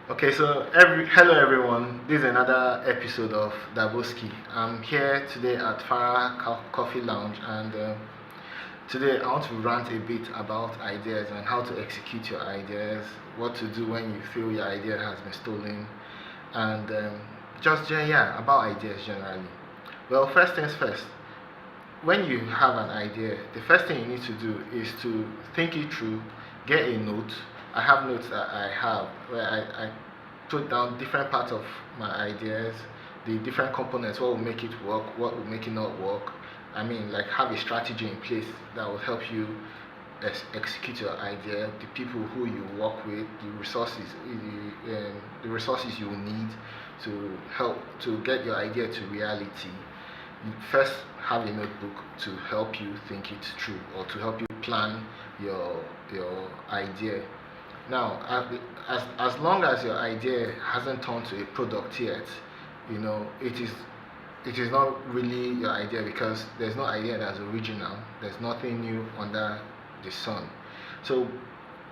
Okay, so hello everyone. This is another episode of Daboski. I'm here today at Farah Coffee Lounge, and today I want to rant a bit about ideas and how to execute your ideas, what to do when you feel your idea has been stolen, and about ideas generally. Well, first things first. When you have an idea, the first thing you need to do is to think it through, get a note. I have notes that I have where I put down different parts of my ideas, the different components, what will make it work, what will make it not work. I mean, like have a strategy in place that will help you execute your idea, the people who you work with, the resources you will need to help to get your idea to reality. You first have a notebook to help you think it through or to help you plan your idea. Now, as long as your idea hasn't turned to a product yet, it is not really your idea because there's no idea that's original. There's nothing new under the sun. So,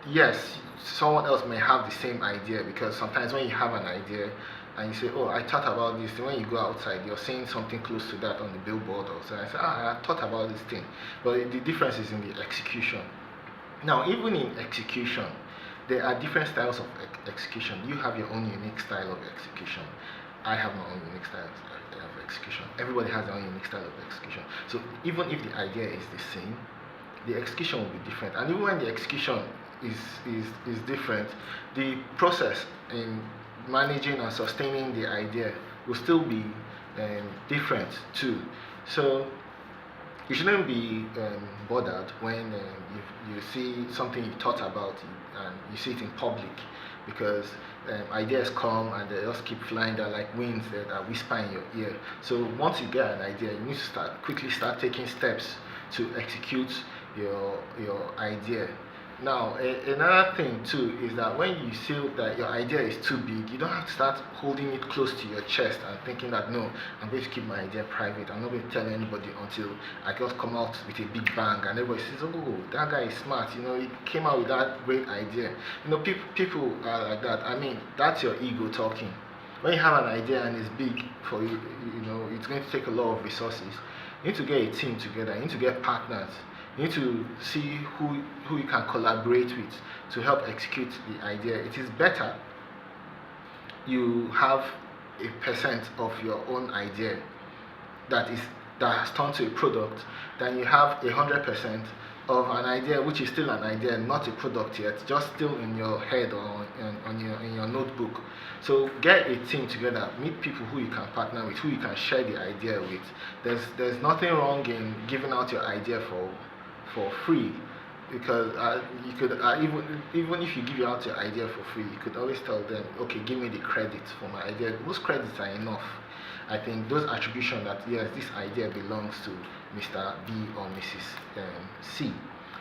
yes, someone else may have the same idea because sometimes when you have an idea and you say, "Oh, I thought about this," when you go outside, you're seeing something close to that on the billboard or so. I say, "Ah, I thought about this thing," but the difference is in the execution. Now, even in execution, there are different styles of execution. You have your own unique style of execution. I have my own unique style of execution. Everybody has their own unique style of execution. So even if the idea is the same, the execution will be different. And even when the execution is different, the process in managing and sustaining the idea will still be different too. So you shouldn't be bothered when you see something you thought about and you see it in public because ideas come and they just keep flying. They're like winds that are whisper in your ear. So once you get an idea, you need to quickly start taking steps to execute your idea. Now, another thing too is that when you feel that your idea is too big, you don't have to start holding it close to your chest and thinking that no, I'm going to keep my idea private. I'm not going to tell anybody until I just come out with a big bang and everybody says, "Oh, that guy is smart. He came out with that great idea." People are like that. I mean, that's your ego talking. When you have an idea and it's big for you, it's going to take a lot of resources. You need to get a team together. You need to get partners. You need to see who you can collaborate with to help execute the idea. It is better you have a percent of your own idea that has turned to a product than you have 100% of an idea which is still an idea, not a product yet, just still in your head or in your notebook. So get a team together, meet people who you can partner with, who you can share the idea with. There's nothing wrong in giving out your idea for free because you could even if you give out your idea for free, you could always tell them, okay, give me the credit for my idea. Most credits are enough. I think those attribution that yes, this idea belongs to Mr. B or Mrs. C.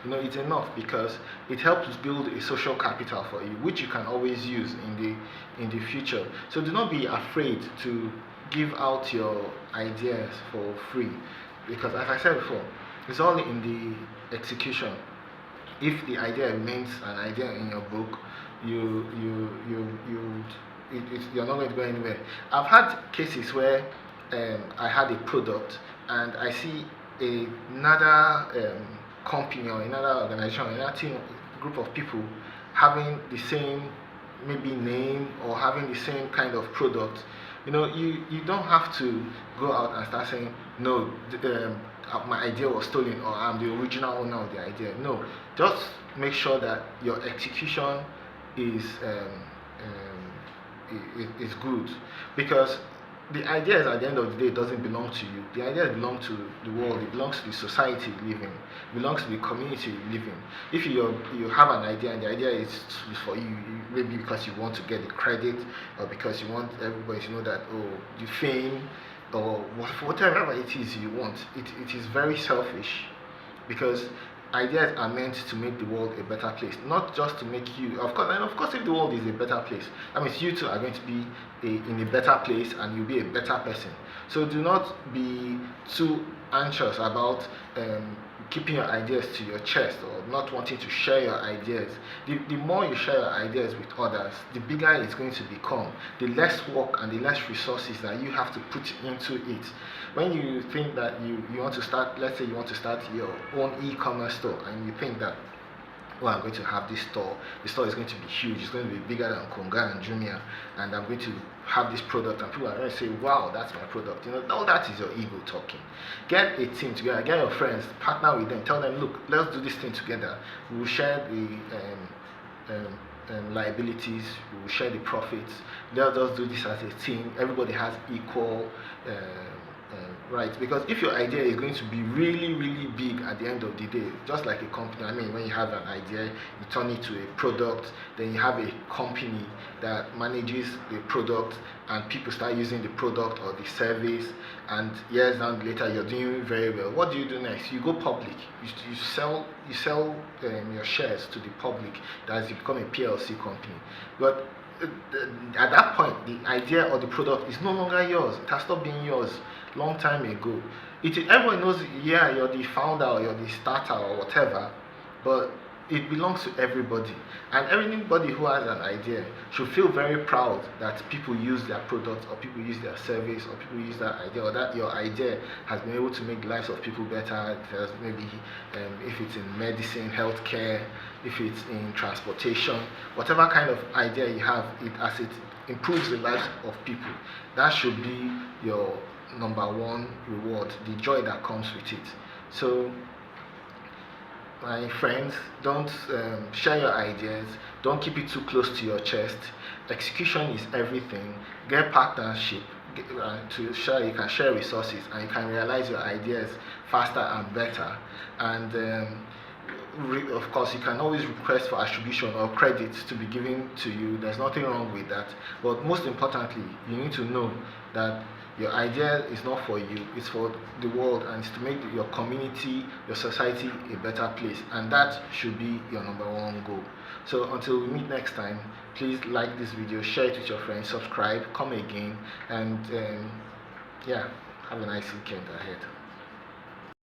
It's enough because it helps build a social capital for you, which you can always use in the future. So do not be afraid to give out your ideas for free because, as I said before, it's all in the execution. If the idea remains an idea in your book, you're not going to go anywhere. I've had cases where I had a product and I see another company or another organization, another team, group of people having the same maybe name or having the same kind of product. You don't have to go out and start saying no. My idea was stolen or I'm the original owner of the idea. No, just make sure that your execution is is good because the ideas at the end of the day doesn't belong to you. The ideas belong to the world. It belongs to the society you live in. It belongs to the community you live in. If you have an idea and the idea is for you, maybe because you want to get the credit or because you want everybody to know that you fame or whatever it is you want, it is very selfish because ideas are meant to make the world a better place, not just to make you. Of course, if the world is a better place, that means you too are going to be in a better place, and you'll be a better person. So do not be too anxious about keeping your ideas to your chest or not wanting to share your ideas. The more you share your ideas with others, the bigger it's going to become. The less work and the less resources that you have to put into it. When you think that you want to start, let's say you want to start your own e-commerce store, and you think that, well, I'm going to have this store. The store is going to be huge. It's going to be bigger than Konga and Jumia, and I'm going to have this product, and people are going to say, "Wow, that's my product." All that is your ego talking. Get a team together. Get your friends. Partner with them. Tell them, "Look, let's do this thing together. We will share the liabilities. We will share the profits. Let us do this as a team. Everybody has equal." Right, because if your idea is going to be really, really big at the end of the day, just like a company, I mean, when you have an idea, you turn it to a product, then you have a company that manages the product, and people start using the product or the service, and years down later, you're doing very well. What do you do next? You go public. You sell your shares to the public. That's you become a PLC company. But at that point, the idea or the product is no longer yours. It has stopped being yours long time ago. Everyone knows, yeah, you're the founder or you're the starter or whatever, but it belongs to everybody. And everybody who has an idea should feel very proud that people use their product or people use their service or people use that idea, or that your idea has been able to make the lives of people better. Maybe if it's in medicine, healthcare, if it's in transportation, whatever kind of idea you have, as it improves the lives of people, that should be your number one reward, the joy that comes with it. So my friends, don't share your ideas. Don't keep it too close to your chest. Execution is everything. Get partnership to share. You can share resources and you can realize your ideas faster and better. And of course, you can always request for attribution or credits to be given to you. There's nothing wrong with that. But most importantly, you need to know that your idea is not for you, it's for the world, and it's to make your community, your society a better place. And that should be your number one goal. So until we meet next time, please like this video, share it with your friends, subscribe, come again, and yeah, have a nice weekend ahead.